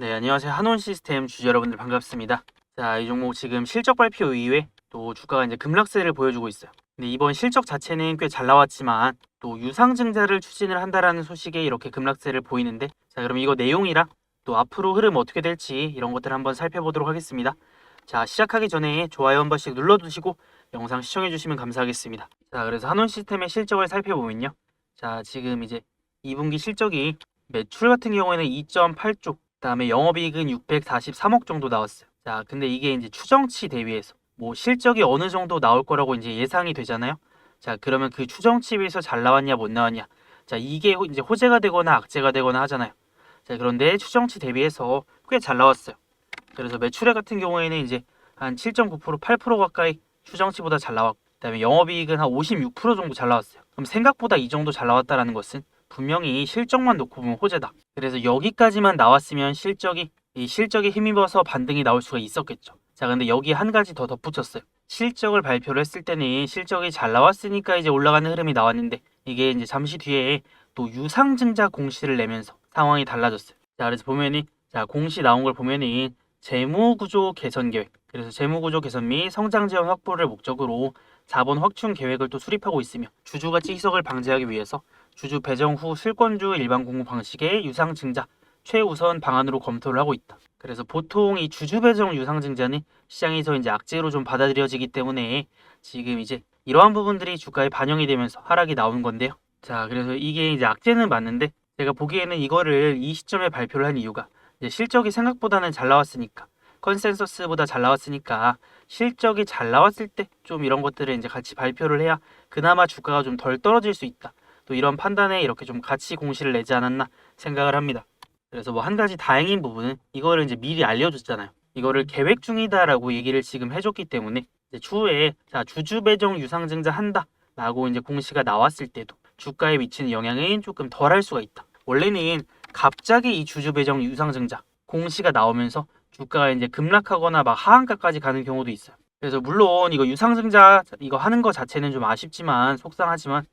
네, 안녕하세요. 한온 시스템 주주 여러분들 반갑습니다. 자, 이 종목 지금 실적 발표 이후에 또 주가가 이제 급락세를 보여주고 있어요. 근데 이번 실적 자체는 꽤 잘 나왔지만 또 유상증자를 추진을 한다라는 소식에 이렇게 급락세를 보이는데, 자, 그럼 이거 내용이랑 또 앞으로 흐름 어떻게 될지 이런 것들 한번 살펴보도록 하겠습니다. 자, 시작하기 전에 좋아요 한 번씩 눌러두시고 영상 시청해 주시면 감사하겠습니다. 자, 그래서 한온 시스템의 실적을 살펴보면요. 자, 지금 이제 2분기 실적이 매출 같은 경우에는 2.8조, 그다음에 영업이익은 643억 정도 나왔어요. 자, 근데 이게 이제 추정치 대비해서 뭐 실적이 어느 정도 나올 거라고 이제 예상이 되잖아요. 자, 그러면 그 추정치에 비해서 잘 나왔냐 못 나왔냐. 자, 이게 이제 호재가 되거나 악재가 되거나 하잖아요. 자, 그런데 추정치 대비해서 꽤 잘 나왔어요. 그래서 매출액 같은 경우에는 이제 한 7.9%, 8% 가까이 추정치보다 잘 나왔고, 그다음에 영업이익은 한 56% 정도 잘 나왔어요. 그럼 생각보다 이 정도 잘 나왔다라는 것은 분명히 실적만 놓고 보면 호재다. 그래서 여기까지만 나왔으면 이 실적에 힘입어서 반등이 나올 수가 있었겠죠. 자, 근데 여기 한 가지 더 덧붙였어요. 실적을 발표를 했을 때는 실적이 잘 나왔으니까 이제 올라가는 흐름이 나왔는데, 이게 이제 잠시 뒤에 또 유상증자 공시를 내면서 상황이 달라졌어요. 자, 그래서 보면은, 자, 공시 나온 걸 보면은 재무구조 개선 계획, 그래서 재무구조 개선 및 성장 지원 확보를 목적으로 자본 확충 계획을 또 수립하고 있으며, 주주가치 희석을 방지하기 위해서 주주 배정 후 실권주 일반 공모 방식의 유상증자 최우선 방안으로 검토를 하고 있다. 그래서 보통 이 주주 배정 유상증자는 시장에서 이제 악재로 좀 받아들여지기 때문에 지금 이제 이러한 부분들이 주가에 반영이 되면서 하락이 나온 건데요. 자, 그래서 이게 이제 악재는 맞는데, 제가 보기에는 이거를 이 시점에 발표를 한 이유가 이제 실적이 생각보다는 잘 나왔으니까, 컨센서스보다 잘 나왔으니까 실적이 잘 나왔을 때 좀 이런 것들을 이제 같이 발표를 해야 그나마 주가가 좀 덜 떨어질 수 있다. 또 이런 판단에 이렇게 좀 같이 공시를 내지 않았나 생각을 합니다. 그래서 뭐 한 가지 다행인 부분은 이거를 이제 미리 알려줬잖아요. 이거를 계획 중이다라고 얘기를 지금 해줬기 때문에 이제 추후에 자, 주주 배정 유상증자 한다라고 이제 공시가 나왔을 때도 주가에 미치는 영향은 조금 덜할 수가 있다. 원래는 갑자기 이 주주 배정 유상증자 공시가 나오면서 주가가 이제 급락하거나 막 하한가까지 가는 경우도 있어요. 그래서 물론 이거 유상증자 이거 하는 거 자체는 좀 아쉽지만 속상하지만,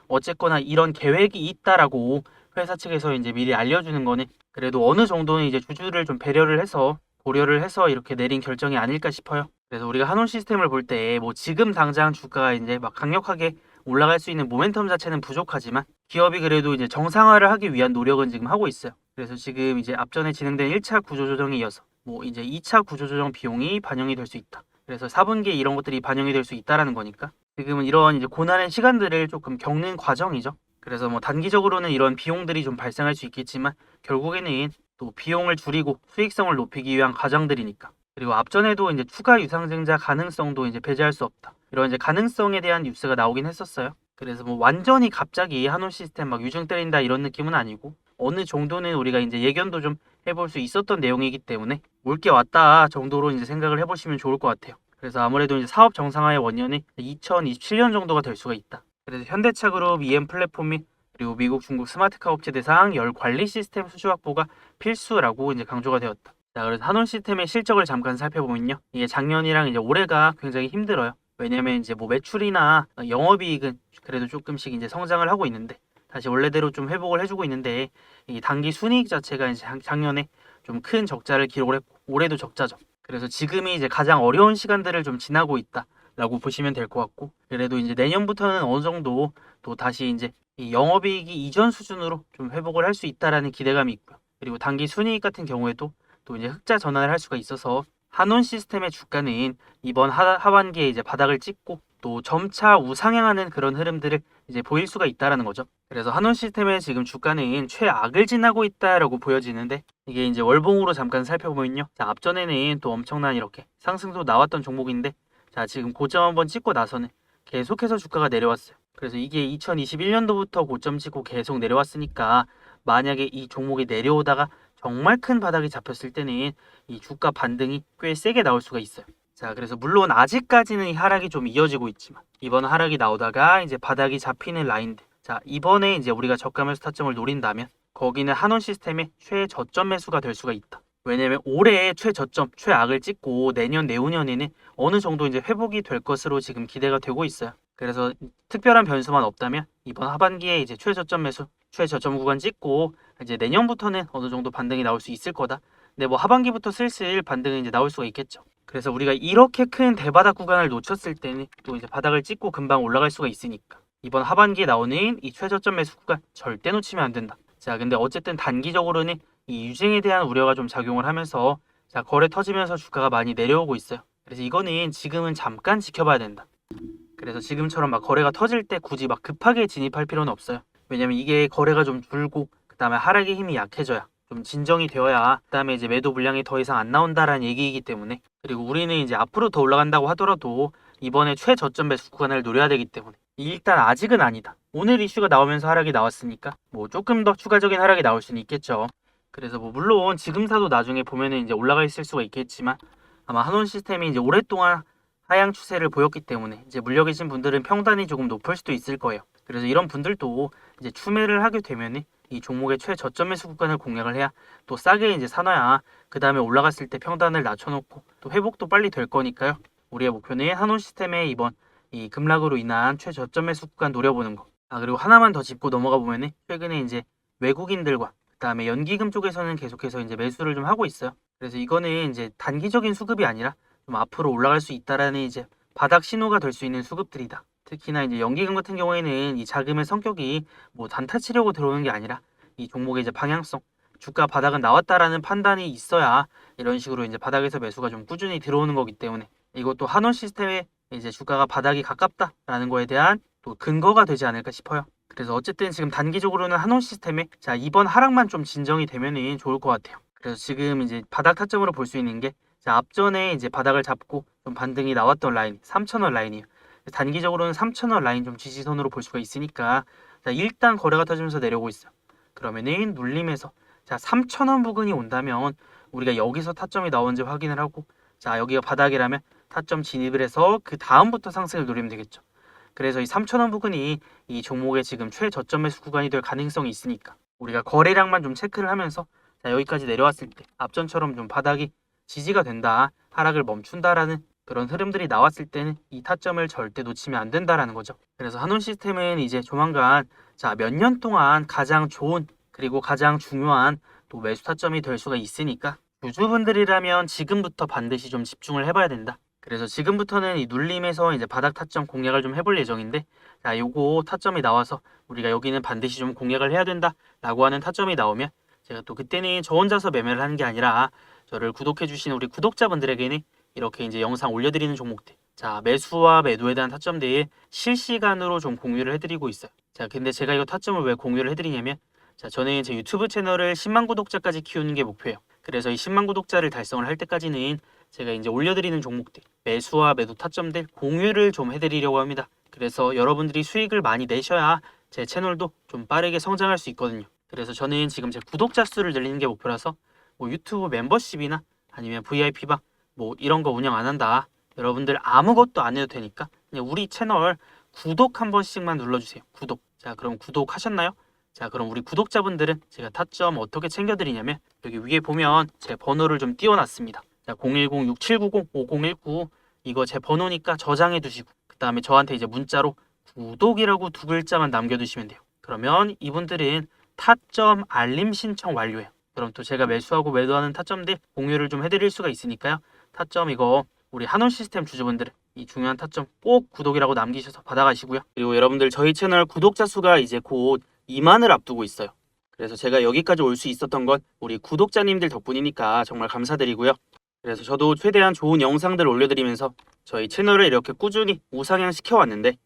어쨌거나 이런 계획이 있다라고 회사 측에서 이제 미리 알려주는 거는 그래도 어느 정도는 이제 주주를 좀 배려를 해서 고려를 해서 이렇게 내린 결정이 아닐까 싶어요. 그래서 우리가 한온 시스템을 볼 때 뭐 지금 당장 주가가 이제 막 강력하게 올라갈 수 있는 모멘텀 자체는 부족하지만, 기업이 그래도 이제 정상화를 하기 위한 노력은 지금 하고 있어요. 그래서 지금 이제 앞전에 진행된 1차 구조조정에 이어서 뭐 이제 2차 구조조정 비용이 반영이 될 수 있다. 그래서 4분기에 이런 것들이 반영이 될 수 있다라는 거니까 지금은 이런 이제 고난의 시간들을 조금 겪는 과정이죠. 그래서 뭐 단기적으로는 이런 비용들이 좀 발생할 수 있겠지만 결국에는 또 비용을 줄이고 수익성을 높이기 위한 과정들이니까. 그리고 앞전에도 이제 추가 유상증자 가능성도 이제 배제할 수 없다, 이런 이제 가능성에 대한 뉴스가 나오긴 했었어요. 그래서 뭐 완전히 갑자기 한올 시스템 막 유증 때린다 이런 느낌은 아니고, 어느 정도는 우리가 이제 예견도 좀 해볼 수 있었던 내용이기 때문에 올 게 왔다 정도로 이제 생각을 해보시면 좋을 것 같아요. 그래서 아무래도 이제 사업 정상화의 원년이 2027년 정도가 될 수가 있다. 그래서 현대차그룹 EM 플랫폼 및 그리고 미국, 중국 스마트카 업체 대상 열 관리 시스템 수주 확보가 필수라고 이제 강조가 되었다. 자, 그래서 한온 시스템의 실적을 잠깐 살펴보면요. 이게 작년이랑 이제 올해가 굉장히 힘들어요. 왜냐면 이제 뭐 매출이나 영업이익은 그래도 조금씩 이제 성장을 하고 있는데 다시 원래대로 좀 회복을 해주고 있는데, 이 단기 순이익 자체가 이제 작년에 좀 큰 적자를 기록을 했고 올해도 적자죠. 그래서 지금이 이제 가장 어려운 시간들을 좀 지나고 있다라고 보시면 될 것 같고, 그래도 이제 내년부터는 어느 정도 또 다시 이제 이 영업이익이 이전 수준으로 좀 회복을 할 수 있다라는 기대감이 있고요. 그리고 단기 순이익 같은 경우에도 또 이제 흑자 전환을 할 수가 있어서 한온 시스템의 주가는 이번 하반기에 이제 바닥을 찍고 또 점차 우상향하는 그런 흐름들을 이제 보일 수가 있다라는 거죠. 그래서 한온 시스템의 지금 주가는 최악을 지나고 있다라고 보여지는데, 이게 이제 월봉으로 잠깐 살펴보면요. 자, 앞전에는 또 엄청난 이렇게 상승도 나왔던 종목인데, 자, 지금 고점 한번 찍고 나서는 계속해서 주가가 내려왔어요. 그래서 이게 2021년도부터 고점 찍고 계속 내려왔으니까, 만약에 이 종목이 내려오다가 정말 큰 바닥이 잡혔을 때는 이 주가 반등이 꽤 세게 나올 수가 있어요. 자, 그래서 물론 아직까지는 이 하락이 좀 이어지고 있지만 이번 하락이 나오다가 이제 바닥이 잡히는 라인들, 자, 이번에 이제 우리가 저가 매수 타점을 노린다면 거기는 한원 시스템의 최저점 매수가 될 수가 있다. 왜냐면 올해 최저점, 최악을 찍고 내년, 내후년에는 어느 정도 이제 회복이 될 것으로 지금 기대가 되고 있어요. 그래서 특별한 변수만 없다면 이번 하반기에 이제 최저점 매수, 최저점 구간 찍고 이제 내년부터는 어느 정도 반등이 나올 수 있을 거다. 근데 뭐 하반기부터 슬슬 반등이 이제 나올 수가 있겠죠. 그래서 우리가 이렇게 큰 대바닥 구간을 놓쳤을 때는 또 이제 바닥을 찍고 금방 올라갈 수가 있으니까 이번 하반기에 나오는 이 최저점 매수 구간 절대 놓치면 안 된다. 자, 근데 어쨌든 단기적으로는 이 유증에 대한 우려가 좀 작용을 하면서 자, 거래 터지면서 주가가 많이 내려오고 있어요. 그래서 이거는 지금은 잠깐 지켜봐야 된다. 그래서 지금처럼 막 거래가 터질 때 굳이 막 급하게 진입할 필요는 없어요. 왜냐면 이게 거래가 좀 줄고 그다음에 하락의 힘이 약해져야 좀 진정이 되어야 그다음에 이제 매도 물량이 더 이상 안 나온다라는 얘기이기 때문에 그리고 우리는 이제 앞으로 더 올라간다고 하더라도 이번에 최저점 매수 구간을 노려야 되기 때문에 일단 아직은 아니다. 오늘 이슈가 나오면서 하락이 나왔으니까 뭐 조금 더 추가적인 하락이 나올 수는 있겠죠. 그래서 뭐 물론 지금 사도 나중에 보면은 이제 올라가 있을 수가 있겠지만 아마 한원 시스템이 이제 오랫동안 하향 추세를 보였기 때문에 이제 물려 계신 분들은 평단이 조금 높을 수도 있을 거예요. 그래서 이런 분들도 이제 추매를 하게 되면은 이 종목의 최저점 매수 구간을 공략을 해야 또 싸게 이제 사놔야 그 다음에 올라갔을 때 평단을 낮춰놓고 또 회복도 빨리 될 거니까요. 우리의 목표는 한원 시스템의 이번 이 급락으로 인한 최저점 매수 구간 노려보는 거. 아, 그리고 하나만 더 짚고 넘어가 보면은 최근에 이제 외국인들과 그다음에 연기금 쪽에서는 계속해서 이제 매수를 좀 하고 있어요. 그래서 이거는 이제 단기적인 수급이 아니라 좀 앞으로 올라갈 수 있다라는 이제 바닥 신호가 될 수 있는 수급들이다. 특히나 이제 연기금 같은 경우에는 이 자금의 성격이 뭐 단타 치려고 들어오는 게 아니라 이 종목의 이제 방향성, 주가 바닥은 나왔다라는 판단이 있어야 이런 식으로 이제 바닥에서 매수가 좀 꾸준히 들어오는 거기 때문에 이것도 한원 시스템의 이제 주가가 바닥이 가깝다라는 거에 대한 또 근거가 되지 않을까 싶어요. 그래서 어쨌든 지금 단기적으로는 한원 시스템에 자 이번 하락만 좀 진정이 되면은 좋을 것 같아요. 그래서 지금 이제 바닥 타점으로 볼 수 있는 게 자, 앞전에 이제 바닥을 잡고 좀 반등이 나왔던 라인 3,000원 라인이에요. 단기적으로는 3,000원 라인 좀 지지선으로 볼 수가 있으니까 자, 일단 거래가 터지면서 내려오고 있어요. 그러면은 눌림에서 자 3,000원 부근이 온다면 우리가 여기서 타점이 나온지 확인을 하고 자 여기가 바닥이라면 타점 진입을 해서 그 다음부터 상승을 노리면 되겠죠. 그래서 이 3,000원 부근이 이 종목의 지금 최저점 매수 구간이 될 가능성이 있으니까 우리가 거래량만 좀 체크를 하면서 자 여기까지 내려왔을 때 앞전처럼 좀 바닥이 지지가 된다, 하락을 멈춘다라는 그런 흐름들이 나왔을 때는 이 타점을 절대 놓치면 안 된다라는 거죠. 그래서 한원 시스템은 이제 조만간 자 몇 년 동안 가장 좋은 그리고 가장 중요한 또 매수 타점이 될 수가 있으니까 유주분들이라면 지금부터 반드시 좀 집중을 해봐야 된다. 그래서 지금부터는 이 눌림에서 이제 바닥 타점 공략을 좀 해볼 예정인데 자 요거 타점이 나와서 우리가 여기는 반드시 좀 공략을 해야 된다 라고 하는 타점이 나오면 제가 또 그때는 저 혼자서 매매를 하는 게 아니라 저를 구독해 주신 우리 구독자분들에게는 이렇게 이제 영상 올려드리는 종목들 자 매수와 매도에 대한 타점들 실시간으로 좀 공유를 해드리고 있어요. 자 근데 제가 이거 타점을 왜 공유를 해드리냐면 자 저는 제 유튜브 채널을 10만 구독자까지 키우는 게 목표예요. 그래서 이 10만 구독자를 달성을 할 때까지는 제가 이제 올려드리는 종목들 매수와 매도 타점들 공유를 좀 해드리려고 합니다. 그래서 여러분들이 수익을 많이 내셔야 제 채널도 좀 빠르게 성장할 수 있거든요. 그래서 저는 지금 제 구독자 수를 늘리는 게 목표라서 뭐 유튜브 멤버십이나 아니면 VIP방 뭐 이런 거 운영 안 한다. 여러분들 아무것도 안 해도 되니까 그냥 우리 채널 구독 한 번씩만 눌러주세요. 구독. 자 그럼 구독하셨나요? 자 그럼 우리 구독자분들은 제가 타점 어떻게 챙겨드리냐면 여기 위에 보면 제 번호를 좀 띄워놨습니다. 자 010-6790-5019 이거 제 번호니까 저장해 두시고 그 다음에 저한테 이제 문자로 구독이라고 두 글자만 남겨두시면 돼요. 그러면 이분들은 타점 알림 신청 완료해요. 그럼 또 제가 매수하고 매도하는 타점들 공유를 좀 해드릴 수가 있으니까요. 타점 이거 우리 한원 시스템 주주분들은 이 중요한 타점 꼭 구독이라고 남기셔서 받아가시고요. 그리고 여러분들 저희 채널 구독자 수가 이제 곧 2만을 앞두고 있어요. 그래서 제가 여기까지 올 수 있었던 건 우리 구독자님들 덕분이니까 정말 감사드리고요. 그래서 저도 최대한 좋은 영상들 올려드리면서 저희 채널을 이렇게 꾸준히 우상향 시켜왔는데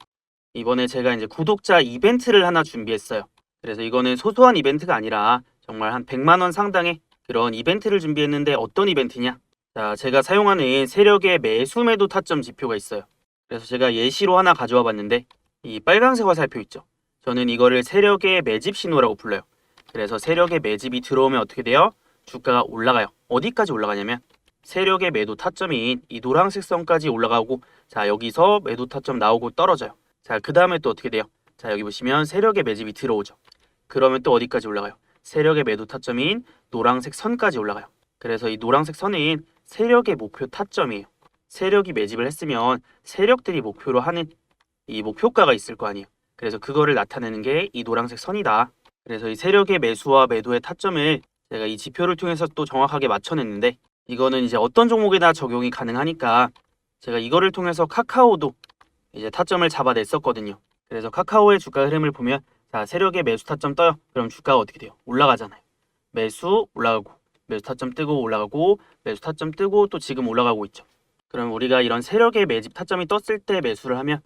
이번에 제가 이제 구독자 이벤트를 하나 준비했어요. 그래서 이거는 소소한 이벤트가 아니라 정말 한 100만 원 상당의 그런 이벤트를 준비했는데 어떤 이벤트냐? 자, 제가 사용하는 세력의 매수 매도 타점 지표가 있어요. 그래서 제가 예시로 하나 가져와 봤는데 이 빨간색 화살표 있죠? 저는 이거를 세력의 매집 신호라고 불러요. 그래서 세력의 매집이 들어오면 어떻게 돼요? 주가가 올라가요. 어디까지 올라가냐면 세력의 매도 타점인 이 노란색 선까지 올라가고 자 여기서 매도 타점 나오고 떨어져요. 자 그 다음에 또 어떻게 돼요? 자 여기 보시면 세력의 매집이 들어오죠. 그러면 또 어디까지 올라가요? 세력의 매도 타점인 노란색 선까지 올라가요. 그래서 이 노란색 선은 세력의 목표 타점이에요. 세력이 매집을 했으면 세력들이 목표로 하는 이 목표가가 있을 거 아니에요. 그래서 그거를 나타내는 게 이 노란색 선이다. 그래서 이 세력의 매수와 매도의 타점을 제가 이 지표를 통해서 또 정확하게 맞춰냈는데 이거는 이제 어떤 종목에나 적용이 가능하니까 제가 이거를 통해서 카카오도 이제 타점을 잡아냈었거든요. 그래서 카카오의 주가 흐름을 보면 자, 세력의 매수 타점 떠요. 그럼 주가가 어떻게 돼요? 올라가잖아요. 매수 올라가고 매수 타점 뜨고 올라가고 매수 타점 뜨고 또 지금 올라가고 있죠. 그럼 우리가 이런 세력의 매집 타점이 떴을 때 매수를 하면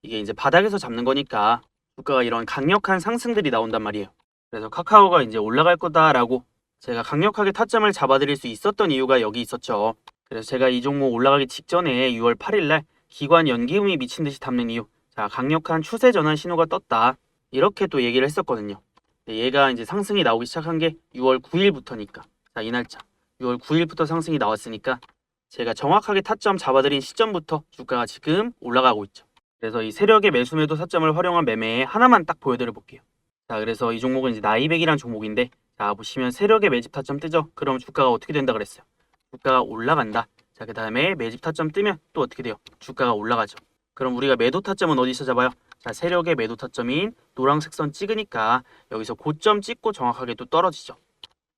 이게 이제 바닥에서 잡는 거니까 주가가 이런 강력한 상승들이 나온단 말이에요. 그래서 카카오가 이제 올라갈 거다라고 제가 강력하게 타점을 잡아드릴 수 있었던 이유가 여기 있었죠. 그래서 제가 이 종목 올라가기 직전에 6월 8일 날 기관 연기음이 미친 듯이 담는 이유. 자, 강력한 추세 전환 신호가 떴다. 이렇게 또 얘기를 했었거든요. 얘가 이제 상승이 나오기 시작한 게 6월 9일부터니까. 자, 이 날짜. 6월 9일부터 상승이 나왔으니까 제가 정확하게 타점 잡아드린 시점부터 주가가 지금 올라가고 있죠. 그래서 이 세력의 매수 매도 타점을 활용한 매매 하나만 딱 보여드려 볼게요. 자, 그래서 이 종목은 이제 나이백이라는 종목인데 자, 보시면 세력의 매집 타점 뜨죠? 그럼 주가가 어떻게 된다 그랬어요? 주가가 올라간다. 자, 그 다음에 매집 타점 뜨면 또 어떻게 돼요? 주가가 올라가죠. 그럼 우리가 매도 타점은 어디서 잡아요? 자, 세력의 매도 타점인 노란색 선 찍으니까 여기서 고점 찍고 정확하게 또 떨어지죠.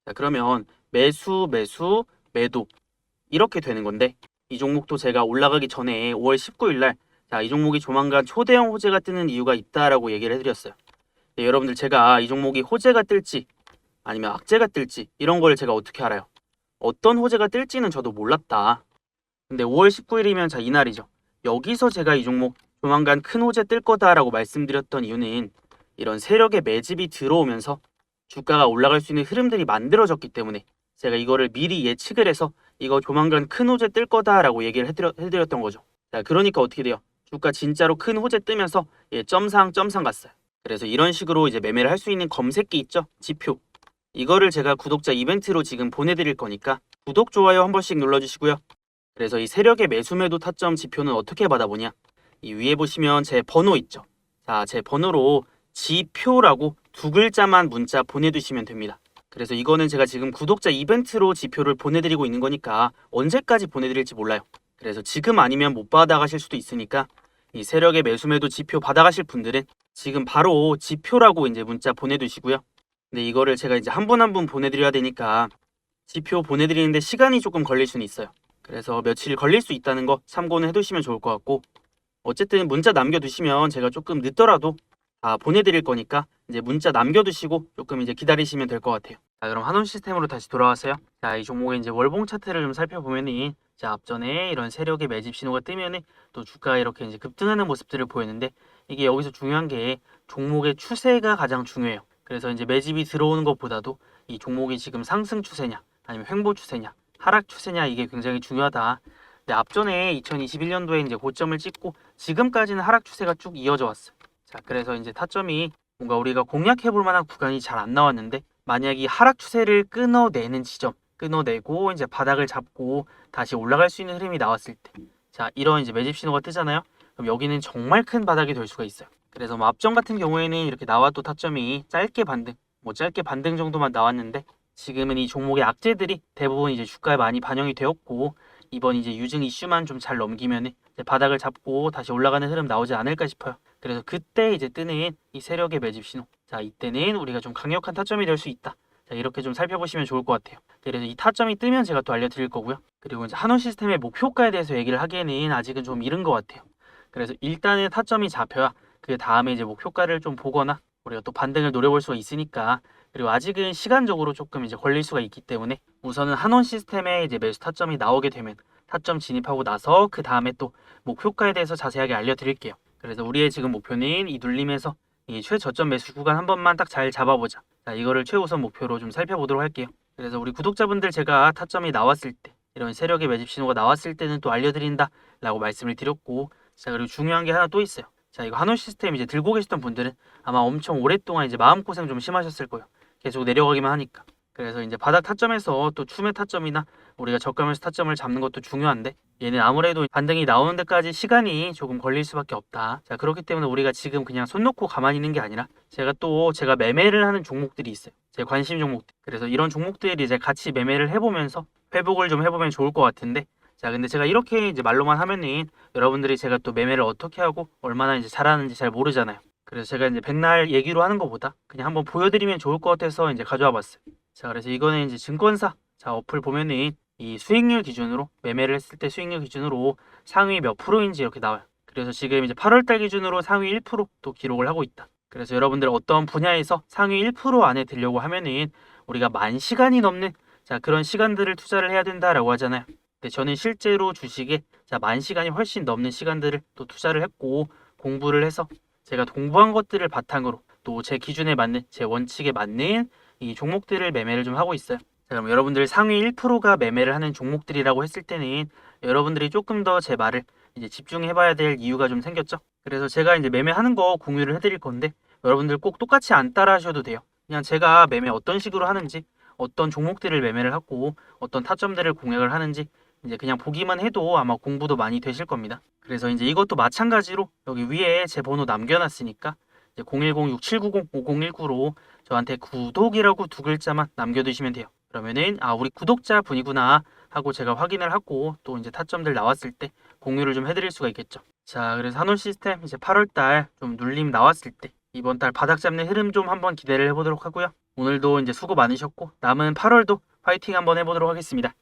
자, 그러면 매수, 매수, 매도 이렇게 되는 건데 이 종목도 제가 올라가기 전에 5월 19일 날 자, 이 종목이 조만간 초대형 호재가 뜨는 이유가 있다라고 얘기를 해드렸어요. 네, 여러분들 제가 이 종목이 호재가 뜰지 아니면 악재가 뜰지 이런 걸 제가 어떻게 알아요? 어떤 호재가 뜰지는 저도 몰랐다. 근데 5월 19일이면 자, 이날이죠. 여기서 제가 이 종목 조만간 큰 호재 뜰 거다라고 말씀드렸던 이유는 이런 세력의 매집이 들어오면서 주가가 올라갈 수 있는 흐름들이 만들어졌기 때문에 제가 이거를 미리 예측을 해서 이거 조만간 큰 호재 뜰 거다라고 얘기를 해드렸던 거죠. 자, 그러니까 어떻게 돼요? 주가 진짜로 큰 호재 뜨면서 점상 갔어요. 그래서 이런 식으로 이제 매매를 할 수 있는 검색기 있죠? 지표. 이거를 제가 구독자 이벤트로 지금 보내드릴 거니까 구독, 좋아요 한 번씩 눌러주시고요. 그래서 이 세력의 매수 매도 타점 지표는 어떻게 받아보냐? 이 위에 보시면 제 번호 있죠? 자, 제 번호로 지표라고 두 글자만 문자 보내두시면 됩니다. 그래서 이거는 제가 지금 구독자 이벤트로 지표를 보내드리고 있는 거니까 언제까지 보내드릴지 몰라요. 그래서 지금 아니면 못 받아가실 수도 있으니까 이 세력의 매수 매도 지표 받아가실 분들은 지금 바로 지표라고 이제 문자 보내두시고요. 근데 이거를 제가 이제 한 분 한 분 보내드려야 되니까 지표 보내드리는데 시간이 조금 걸릴 수는 있어요. 그래서 며칠 걸릴 수 있다는 거 참고는 해두시면 좋을 것 같고 어쨌든 문자 남겨두시면 제가 조금 늦더라도 다 보내드릴 거니까 이제 문자 남겨두시고 조금 이제 기다리시면 될 것 같아요. 자, 그럼 한원 시스템으로 다시 돌아왔어요. 자, 이 종목의 이제 월봉 차트를 좀 살펴보면은 자, 앞전에 이런 세력의 매집 신호가 뜨면은 또 주가가 이렇게 이제 급등하는 모습들을 보였는데 이게 여기서 중요한 게 종목의 추세가 가장 중요해요. 그래서 이제 매집이 들어오는 것보다도 이 종목이 지금 상승 추세냐 아니면 횡보 추세냐 하락 추세냐 이게 굉장히 중요하다. 근데 앞전에 2021년도에 이제 고점을 찍고 지금까지는 하락 추세가 쭉 이어져 왔어요. 자, 그래서 이제 타점이 뭔가 우리가 공략해 볼 만한 구간이 잘 안 나왔는데 만약 이 하락 추세를 끊어내는 지점 끊어내고 이제 바닥을 잡고 다시 올라갈 수 있는 흐름이 나왔을 때 자, 이런 이제 매집 신호가 뜨잖아요. 그럼 여기는 정말 큰 바닥이 될 수가 있어요. 그래서 뭐 앞전 같은 경우에는 이렇게 나와도 타점이 짧게 반등, 뭐 짧게 반등 정도만 나왔는데 지금은 이 종목의 악재들이 대부분 이제 주가에 많이 반영이 되었고 이번 이제 유증 이슈만 좀 잘 넘기면 바닥을 잡고 다시 올라가는 흐름 나오지 않을까 싶어요. 그래서 그때 이제 뜨는 이 세력의 매집 신호. 자, 이때는 우리가 좀 강력한 타점이 될 수 있다. 자, 이렇게 좀 살펴보시면 좋을 것 같아요. 그래서 이 타점이 뜨면 제가 또 알려드릴 거고요. 그리고 이제 한원 시스템의 목표가에 대해서 얘기를 하기에는 아직은 좀 이른 것 같아요. 그래서 일단은 타점이 잡혀야 그 다음에 이제 목표가를 좀 보거나 우리가 또 반등을 노려볼 수가 있으니까 그리고 아직은 시간적으로 조금 이제 걸릴 수가 있기 때문에 우선은 한원 시스템에 이제 매수 타점이 나오게 되면 타점 진입하고 나서 그 다음에 또 목표가에 대해서 자세하게 알려드릴게요. 그래서 우리의 지금 목표는 이 눌림에서 이 최저점 매수 구간 한 번만 딱 잘 잡아보자. 자, 이거를 최우선 목표로 좀 살펴보도록 할게요. 그래서 우리 구독자분들 제가 타점이 나왔을 때 이런 세력의 매집 신호가 나왔을 때는 또 알려드린다 라고 말씀을 드렸고 자, 그리고 중요한 게 하나 또 있어요. 자, 이거 한원 시스템 이제 들고 계셨던 분들은 아마 엄청 오랫동안 이제 마음고생 좀 심하셨을 거예요. 계속 내려가기만 하니까. 그래서 이제 바닥 타점에서 또 추매 타점이나 우리가 저가면서 타점을 잡는 것도 중요한데 얘는 아무래도 반등이 나오는 데까지 시간이 조금 걸릴 수밖에 없다. 자, 그렇기 때문에 우리가 지금 그냥 손 놓고 가만히 있는 게 아니라 제가 매매를 하는 종목들이 있어요. 제 관심 종목들. 그래서 이런 종목들이 이제 같이 매매를 해보면서 회복을 좀 해보면 좋을 것 같은데 자, 근데 제가 이렇게 이제 말로만 하면은 여러분들이 제가 또 매매를 어떻게 하고 얼마나 이제 잘하는지 잘 모르잖아요. 그래서 제가 이제 백날 얘기로 하는 것보다 그냥 한번 보여드리면 좋을 것 같아서 이제 가져와 봤어요. 자, 그래서 이거는 이제 증권사 자 어플 보면은 이 수익률 기준으로 매매를 했을 때 수익률 기준으로 상위 몇 프로인지 이렇게 나와요. 그래서 지금 이제 8월 달 기준으로 상위 1%또 기록을 하고 있다. 그래서 여러분들 어떤 분야에서 상위 1% 안에 들려고 하면은 우리가 10,000시간이 넘는 자 그런 시간들을 투자를 해야 된다라고 하잖아요. 근데 저는 실제로 주식에 자 10,000시간이 훨씬 넘는 시간들을 또 투자를 했고 공부를 해서 제가 공부한 것들을 바탕으로 또 제 기준에 맞는 제 원칙에 맞는 이 종목들을 매매를 좀 하고 있어요. 자, 그럼 여러분들 상위 1%가 매매를 하는 종목들이라고 했을 때는 여러분들이 조금 더 제 말을 이제 집중해 봐야 될 이유가 좀 생겼죠. 그래서 제가 이제 매매하는 거 공유를 해드릴 건데 여러분들 꼭 똑같이 안 따라 하셔도 돼요. 그냥 제가 매매 어떤 식으로 하는지 어떤 종목들을 매매를 하고 어떤 타점들을 공략을 하는지 이제 그냥 보기만 해도 아마 공부도 많이 되실 겁니다. 그래서 이제 이것도 마찬가지로 여기 위에 제 번호 남겨놨으니까 이제 010-6790-5019로 저한테 구독이라고 두 글자만 남겨두시면 돼요. 그러면은 아 우리 구독자 분이구나 하고 제가 확인을 하고 또 이제 타점들 나왔을 때 공유를 좀 해드릴 수가 있겠죠. 자, 그래서 한올 시스템 이제 8월 달 좀 눌림 나왔을 때 이번 달 바닥 잡는 흐름 좀 한번 기대를 해보도록 하고요. 오늘도 이제 수고 많으셨고 남은 8월도 파이팅 한번 해보도록 하겠습니다.